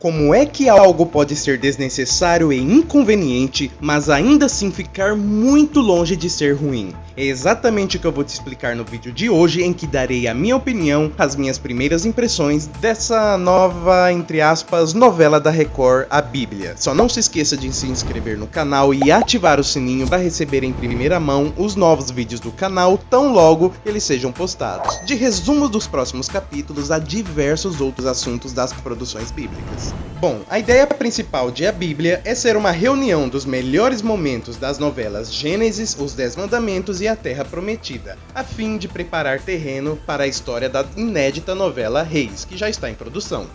Como é que algo pode ser desnecessário e inconveniente, mas ainda assim ficar muito longe de ser ruim? É exatamente o que eu vou te explicar no vídeo de hoje, em que darei a minha opinião, as minhas primeiras impressões dessa nova, entre aspas, novela da Record, a Bíblia. Só não se esqueça de se inscrever no canal e ativar o sininho para receber em primeira mão os novos vídeos do canal, tão logo eles sejam postados. De resumo dos próximos capítulos a diversos outros assuntos das produções bíblicas. Bom, a ideia principal de A Bíblia é ser uma reunião dos melhores momentos das novelas Gênesis, Os 10 Mandamentos e A Terra Prometida, a fim de preparar terreno para a história da inédita novela Reis, que já está em produção.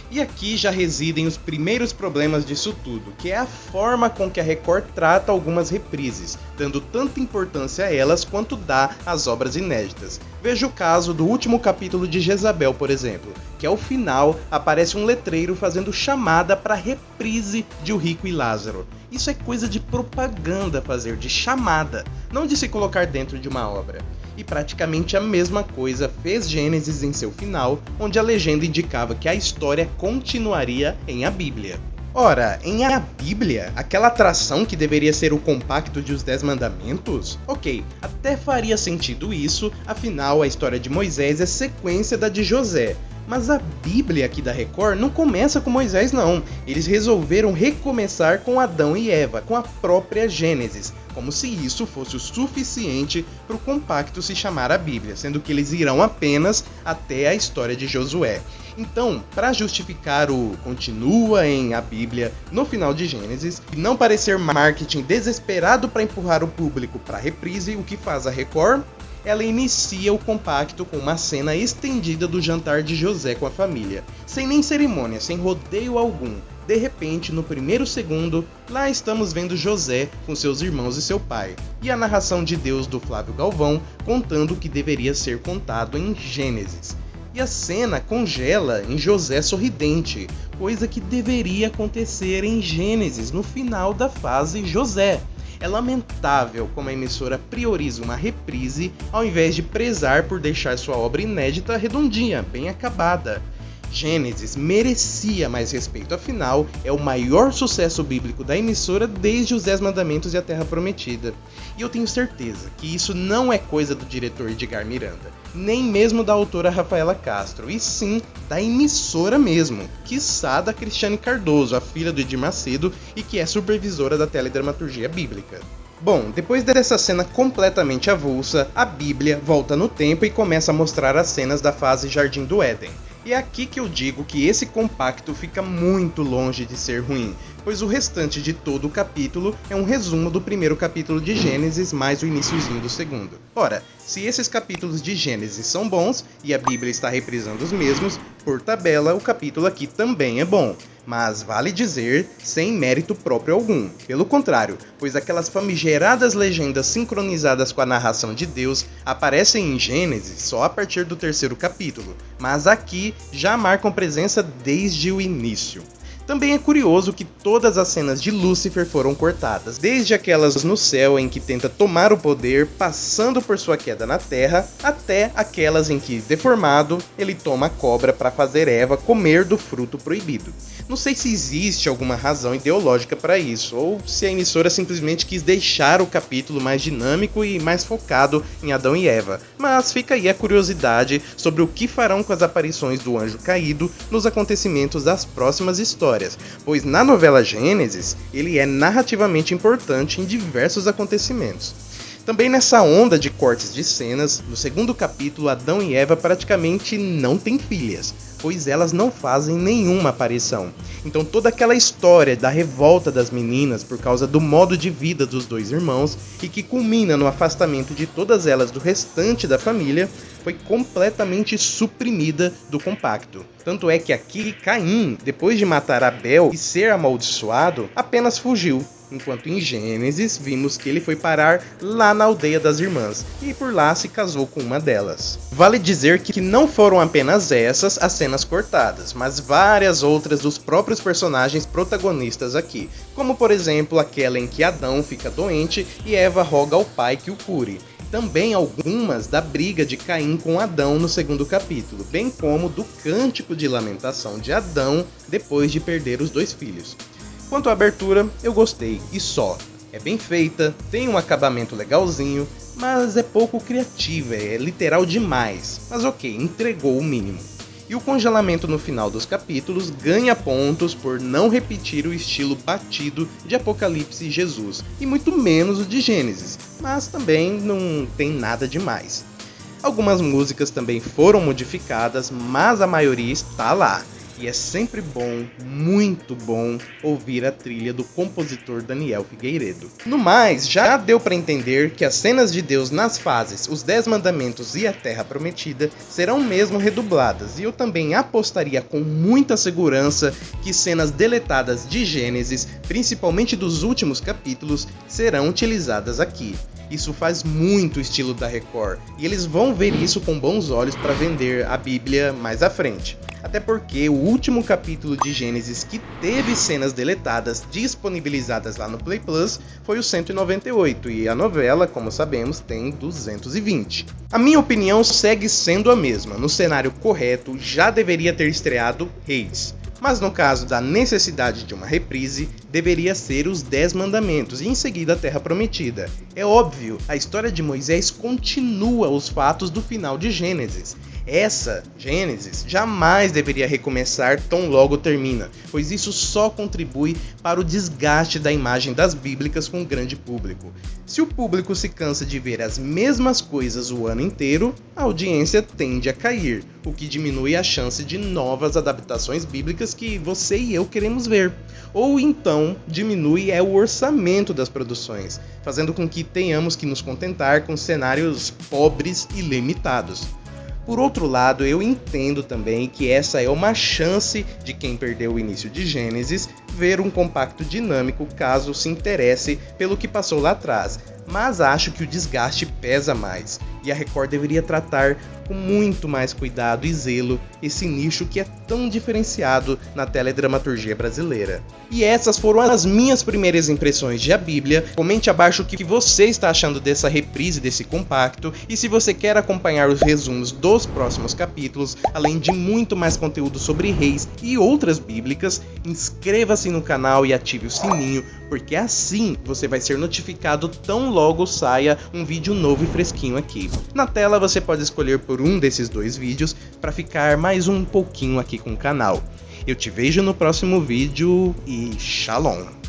E aqui já residem os primeiros problemas disso tudo, que é a forma com que a Record trata algumas reprises, dando tanta importância a elas quanto dá às obras inéditas. Veja o caso do último capítulo de Jezabel, por exemplo, que ao final aparece um letreiro fazendo chamada para a reprise de O Rico e Lázaro. Isso é coisa de propaganda fazer de chamada, não de se colocar dentro de uma obra. E praticamente a mesma coisa fez Gênesis em seu final, onde a legenda indicava que a história continuaria em A Bíblia. Ora, em A Bíblia, aquela atração que deveria ser o compacto de Os 10 Mandamentos? Ok, até faria sentido isso, afinal a história de Moisés é sequência da de José. Mas a Bíblia aqui da Record não começa com Moisés não, eles resolveram recomeçar com Adão e Eva, com a própria Gênesis, como se isso fosse o suficiente para o compacto se chamar a Bíblia, sendo que eles irão apenas até a história de Josué. Então, para justificar o continua em A Bíblia no final de Gênesis, e não parecer marketing desesperado para empurrar o público para a reprise, o que faz a Record? Ela inicia o compacto com uma cena estendida do jantar de José com a família, sem nem cerimônia, sem rodeio algum. De repente, no primeiro segundo, lá estamos vendo José com seus irmãos e seu pai, e a narração de Deus do Flávio Galvão contando o que deveria ser contado em Gênesis. E a cena congela em José sorridente, coisa que deveria acontecer em Gênesis no final da fase José. É lamentável como a emissora prioriza uma reprise ao invés de prezar por deixar sua obra inédita redondinha, bem acabada. Gênesis merecia mais respeito, afinal, é o maior sucesso bíblico da emissora desde Os 10 Mandamentos e A Terra Prometida. E eu tenho certeza que isso não é coisa do diretor Edgar Miranda, nem mesmo da autora Rafaela Castro, e sim da emissora mesmo, quiçá da Cristiane Cardoso, a filha do Edir Macedo e que é supervisora da teledramaturgia bíblica. Bom, depois dessa cena completamente avulsa, a Bíblia volta no tempo e começa a mostrar as cenas da fase Jardim do Éden. E é aqui que eu digo que esse compacto fica muito longe de ser ruim, pois o restante de todo o capítulo é um resumo do primeiro capítulo de Gênesis mais o iniciozinho do segundo. Ora, se esses capítulos de Gênesis são bons e a Bíblia está reprisando os mesmos, por tabela o capítulo aqui também é bom. Mas vale dizer, sem mérito próprio algum. Pelo contrário, pois aquelas famigeradas legendas sincronizadas com a narração de Deus aparecem em Gênesis só a partir do terceiro capítulo, mas aqui já marcam presença desde o início. Também é curioso que todas as cenas de Lúcifer foram cortadas, desde aquelas no céu em que tenta tomar o poder, passando por sua queda na terra, até aquelas em que, deformado, ele toma a cobra para fazer Eva comer do fruto proibido. Não sei se existe alguma razão ideológica para isso, ou se a emissora simplesmente quis deixar o capítulo mais dinâmico e mais focado em Adão e Eva, mas fica aí a curiosidade sobre o que farão com as aparições do anjo caído nos acontecimentos das próximas histórias, pois na novela Gênesis ele é narrativamente importante em diversos acontecimentos. Também nessa onda de cortes de cenas, no segundo capítulo Adão e Eva praticamente não têm filhas, pois elas não fazem nenhuma aparição. Então toda aquela história da revolta das meninas por causa do modo de vida dos dois irmãos e que culmina no afastamento de todas elas do restante da família foi completamente suprimida do compacto. Tanto é que aqui Caim, depois de matar Abel e ser amaldiçoado, apenas fugiu. enquanto em Gênesis vimos que ele foi parar lá na aldeia das irmãs e por lá se casou com uma delas. Vale dizer que não foram apenas essas as cenas cortadas, mas várias outras dos próprios personagens protagonistas aqui, como por exemplo aquela em que Adão fica doente e Eva roga ao pai que o cure. Também algumas da briga de Caim com Adão no segundo capítulo, bem como do cântico de lamentação de Adão depois de perder os 2 filhos. Quanto à abertura, eu gostei, e só. É bem feita, tem um acabamento legalzinho, mas é pouco criativa, é literal demais. Mas ok, entregou o mínimo. E o congelamento no final dos capítulos ganha pontos por não repetir o estilo batido de Apocalipse e Jesus, e muito menos o de Gênesis, mas também não tem nada demais. Algumas músicas também foram modificadas, mas a maioria está lá. E é sempre bom, muito bom, ouvir a trilha do compositor Daniel Figueiredo. No mais, já deu para entender que as cenas de Deus nas fases Os 10 Mandamentos e a Terra Prometida serão mesmo redubladas, e eu também apostaria com muita segurança que cenas deletadas de Gênesis, principalmente dos últimos capítulos, serão utilizadas aqui. Isso faz muito o estilo da Record, e eles vão ver isso com bons olhos para vender a Bíblia mais à frente. Até porque o último capítulo de Gênesis que teve cenas deletadas disponibilizadas lá no Play Plus foi o 198, e a novela, como sabemos, tem 220. A minha opinião segue sendo a mesma, no cenário correto já deveria ter estreado Reis. Mas no caso da necessidade de uma reprise, deveria ser os 10 mandamentos e em seguida a Terra Prometida. É óbvio, a história de Moisés continua os fatos do final de Gênesis. Essa, Gênesis, jamais deveria recomeçar tão logo termina, pois isso só contribui para o desgaste da imagem das bíblicas com o grande público. Se o público se cansa de ver as mesmas coisas o ano inteiro, a audiência tende a cair, o que diminui a chance de novas adaptações bíblicas que você e eu queremos ver. Ou então diminui o orçamento das produções, fazendo com que tenhamos que nos contentar com cenários pobres e limitados. Por outro lado, eu entendo também que essa é uma chance de quem perdeu o início de Gênesis ver um compacto dinâmico caso se interesse pelo que passou lá atrás, mas acho que o desgaste pesa mais, e a Record deveria tratar com muito mais cuidado e zelo esse nicho que é tão diferenciado na teledramaturgia brasileira. E essas foram as minhas primeiras impressões de A Bíblia. Comente abaixo o que você está achando dessa reprise desse compacto, e se você quer acompanhar os resumos dos próximos capítulos, além de muito mais conteúdo sobre reis e outras bíblicas, inscreva-se no canal e ative o sininho, porque assim você vai ser notificado tão logo saia um vídeo novo e fresquinho aqui. Na tela você pode escolher por um desses 2 vídeos para ficar mais um pouquinho aqui com o canal. Eu te vejo no próximo vídeo e Shalom!